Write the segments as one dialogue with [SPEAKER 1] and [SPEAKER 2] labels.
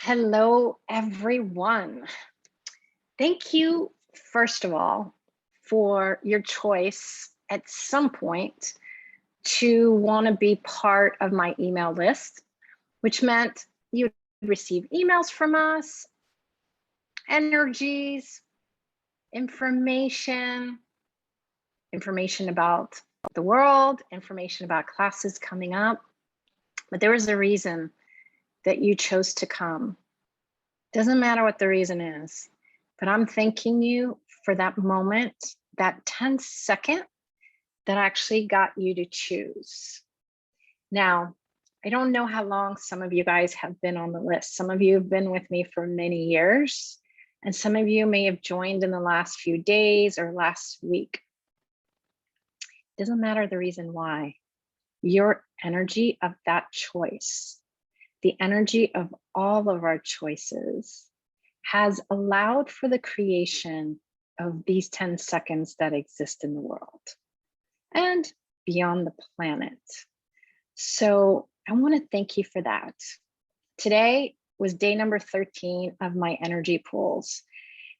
[SPEAKER 1] Hello, everyone. Thank you, first of all, for your choice at some point to want to be part of my email list, which meant you'd receive emails from us, energies, information about the world, information about classes coming up. But there was a reason that you chose to come. Doesn't matter what the reason is, but I'm thanking you for that moment, that 10-second that actually got you to choose. Now, I don't know how long some of you guys have been on the list. Some of you have been with me for many years, and some of you may have joined in the last few days or last week. Doesn't matter the reason why. Your energy of that choice, the energy of all of our choices, has allowed for the creation of these 10 seconds that exist in the world and beyond the planet. So I want to thank you for that. Today was day number 13 of my energy pools.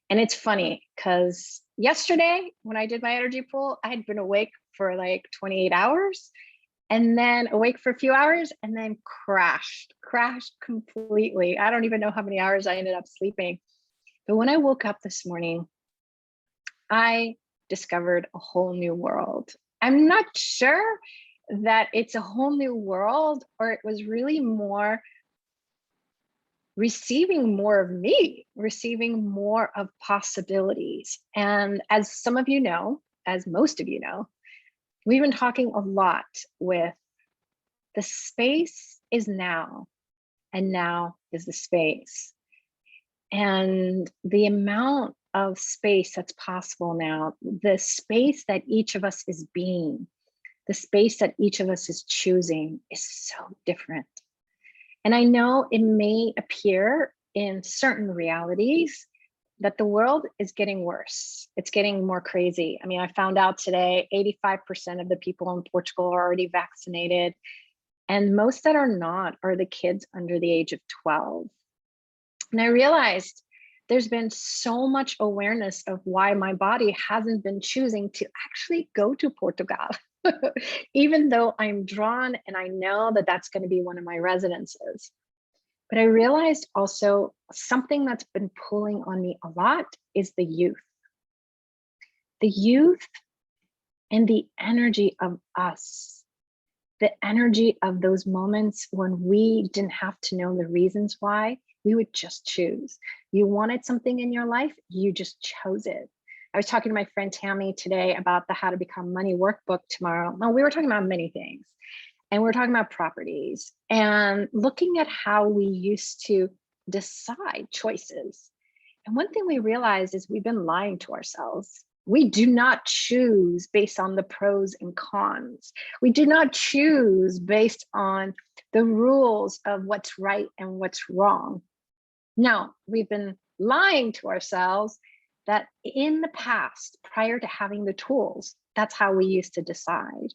[SPEAKER 1] And it's funny because yesterday when I did my energy pool, I had been awake for like 28 hours and then awake for a few hours and then crashed completely. I don't even know how many hours I ended up sleeping. But when I woke up this morning, I discovered a whole new world. I'm not sure that it's a whole new world or it was really more receiving more of me, receiving more of possibilities. And as some of you know, as most of you know, we've been talking a lot with the space is now, and now is the space. And the amount of space that's possible now, the space that each of us is being, the space that each of us is choosing is so different. And I know it may appear in certain realities that the world is getting worse. It's getting more crazy. I mean, I found out today 85% of the people in Portugal are already vaccinated. And most that are not are the kids under the age of 12. And I realized there's been so much awareness of why my body hasn't been choosing to actually go to Portugal, even though I'm drawn and I know that that's going to be one of my residences. But I realized also something that's been pulling on me a lot is the youth. The youth and the energy of us, the energy of those moments when we didn't have to know the reasons why, we would just choose. You wanted something in your life, you just chose it. I was talking to my friend Tammy today about the How to Become Money workbook tomorrow. Well, we were talking about many things. And we're talking about properties and looking at how we used to decide choices. And one thing we realized is we've been lying to ourselves. We do not choose based on the pros and cons. We do not choose based on the rules of what's right and what's wrong. No, we've been lying to ourselves that in the past, prior to having the tools, that's how we used to decide.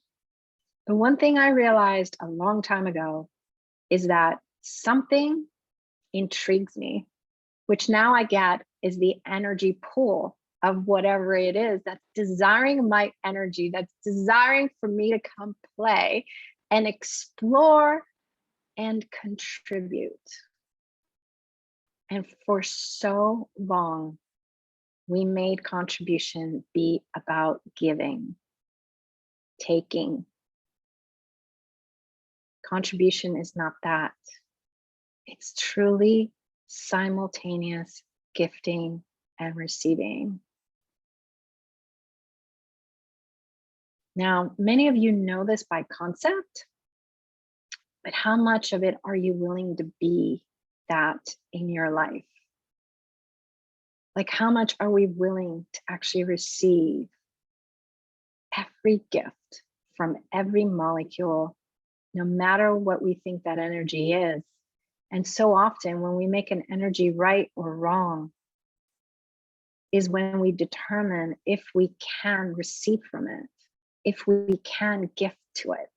[SPEAKER 1] The one thing I realized a long time ago is that something intrigues me, which now I get is the energy pool of whatever it is that's desiring my energy, that's desiring for me to come play and explore and contribute. And for so long, we made contribution be about giving, taking. Contribution is not that. It's truly simultaneous gifting and receiving. Now, many of you know this by concept, but how much of it are you willing to be that in your life? Like, how much are we willing to actually receive every gift from every molecule, no matter what we think that energy is? And so often when we make an energy right or wrong is when we determine if we can receive from it, if we can gift to it.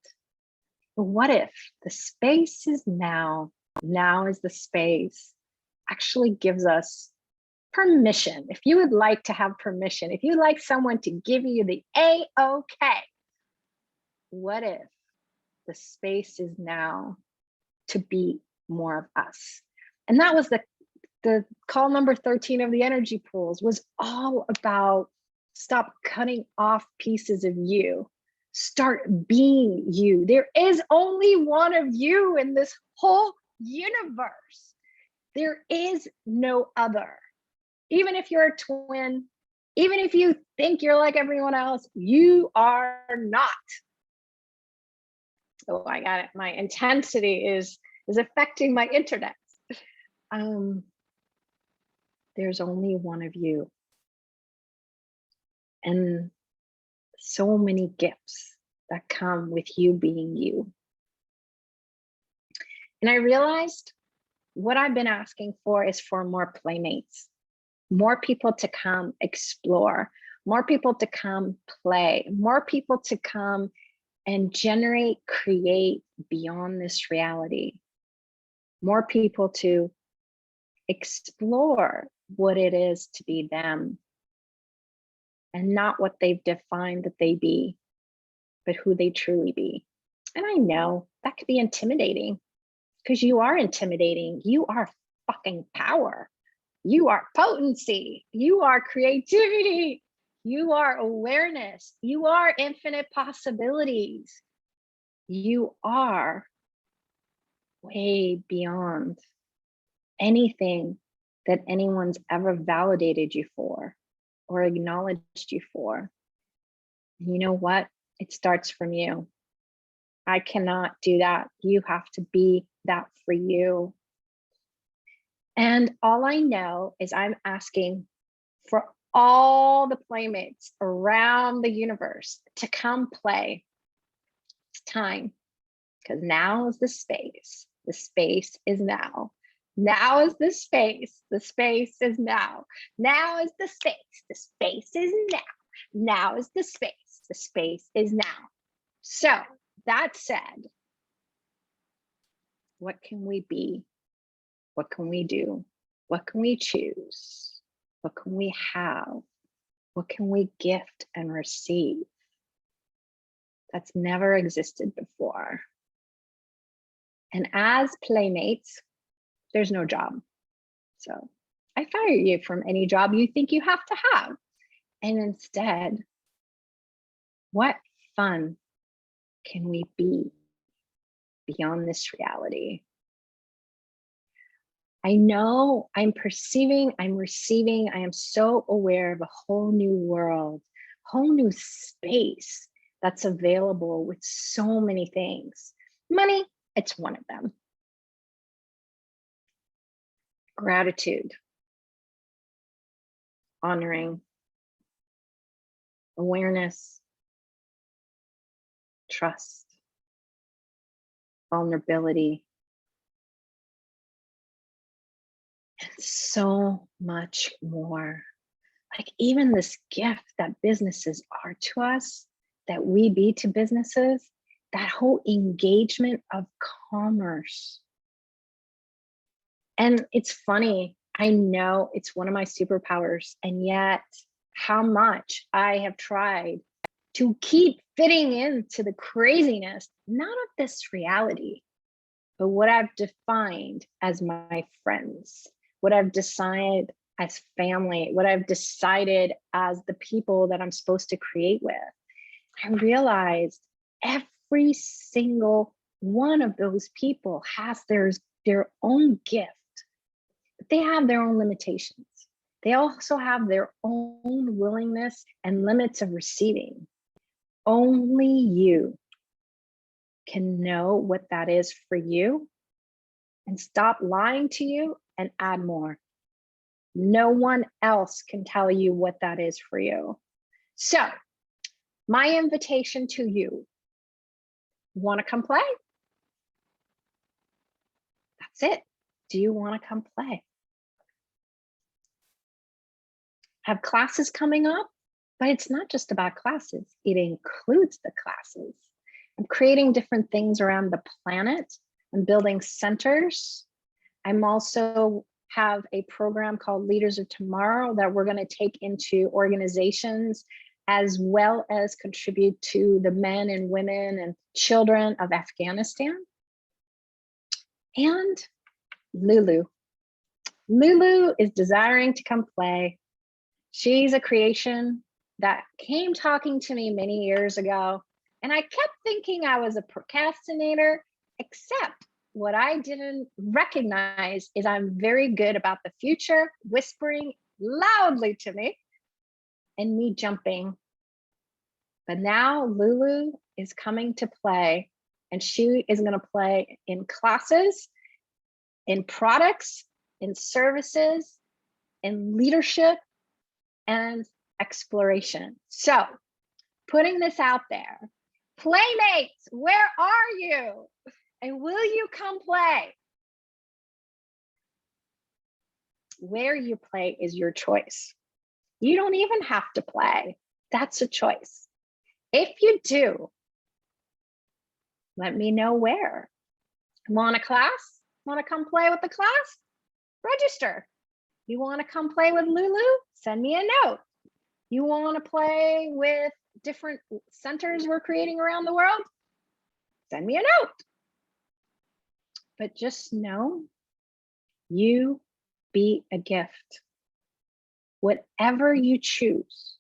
[SPEAKER 1] But what if the space is now is the space actually gives us permission. If you would like to have permission, if you'd like someone to give you the A-OK, what if the space is now to be more of us? And that was the call number 13 of the energy pools, was all about stop cutting off pieces of you. Start being you. There is only one of you in this whole universe. There is no other. Even if you're a twin, even if you think you're like everyone else, you are not. Oh, I got it. My intensity is affecting my internet. There's only one of you. And so many gifts that come with you being you. And I realized what I've been asking for is for more playmates, more people to come explore, more people to come play, more people to come and generate, create beyond this reality, more people to explore what it is to be them, and not what they've defined that they be, but who they truly be. And I know that could be intimidating, because you are intimidating. You are fucking power. You are potency. You are creativity. You are awareness. You are infinite possibilities. You are way beyond anything that anyone's ever validated you for or acknowledged you for. And you know what? It starts from you. I cannot do that. You have to be that for you. And all I know is I'm asking for all the playmates around the universe to come play. It's time, because now is the space. The space is now. Now is the space. The space is now. Now is the space. The space is now. Now is the space. The space is now. So that said, what can we be? What can we do? What can we choose? What can we have? What can we gift and receive that's never existed before? And as playmates, there's no job. So I fire you from any job you think you have to have. And instead, what fun can we be beyond this reality? I know I'm perceiving, I'm receiving, I am so aware of a whole new world, whole new space that's available with so many things. Money, it's one of them. Gratitude, honoring, awareness, trust, vulnerability, and so much more. Like even this gift that businesses are to us, that we be to businesses, that whole engagement of commerce. And it's funny, I know it's one of my superpowers, and yet how much I have tried to keep fitting into the craziness, not of this reality, but what I've defined as my friends, what I've decided as family, what I've decided as the people that I'm supposed to create with. I realized every single one of those people has their own gift, but they have their own limitations. They also have their own willingness and limits of receiving. Only you can know what that is for you and stop lying to you and add more. No one else can tell you what that is for you. So my invitation to you, want to come play? That's it. Do you want to come play? Have classes coming up, but it's not just about classes. It includes the classes. I'm creating different things around the planet. I'm building centers. I'm also have a program called Leaders of Tomorrow that we're going to take into organizations as well as contribute to the men and women and children of Afghanistan. And Lulu. Lulu is desiring to come play. She's a creation that came talking to me many years ago. And I kept thinking I was a procrastinator, except what I didn't recognize is I'm very good about the future, whispering loudly to me and me jumping. But now Lulu is coming to play, and she is going to play in classes, in products, in services, in leadership, and exploration. So putting this out there, playmates, where are you? And will you come play? Where you play is your choice. You don't even have to play. That's a choice. If you do, let me know where. Want a class? Want to come play with the class? Register. You want to come play with Lulu? Send me a note. You want to play with different centers we're creating around the world? Send me a note. But just know, you be a gift. Whatever you choose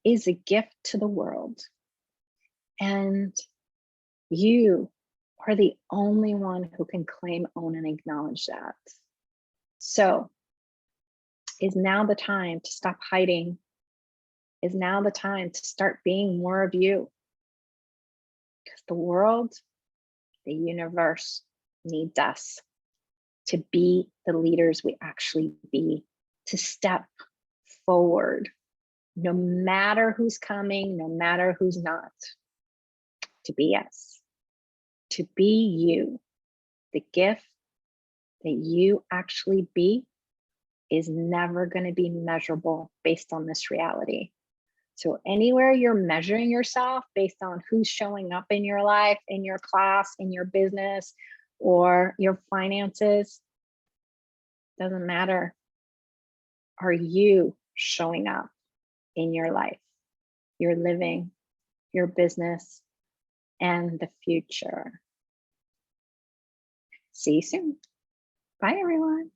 [SPEAKER 1] is a gift to the world. And you are the only one who can claim, own, and acknowledge that. So, is now the time to stop hiding? Is now the time to start being more of you? Because the world, the universe needs us to be the leaders we actually be, to step forward, no matter who's coming, no matter who's not, to be us, to be you. The gift that you actually be is never going to be measurable based on this reality. So anywhere you're measuring yourself based on who's showing up in your life, in your class, in your business, or your finances, doesn't matter. Are you showing up in your life, your living, your business, and the future? See you soon. Bye, everyone.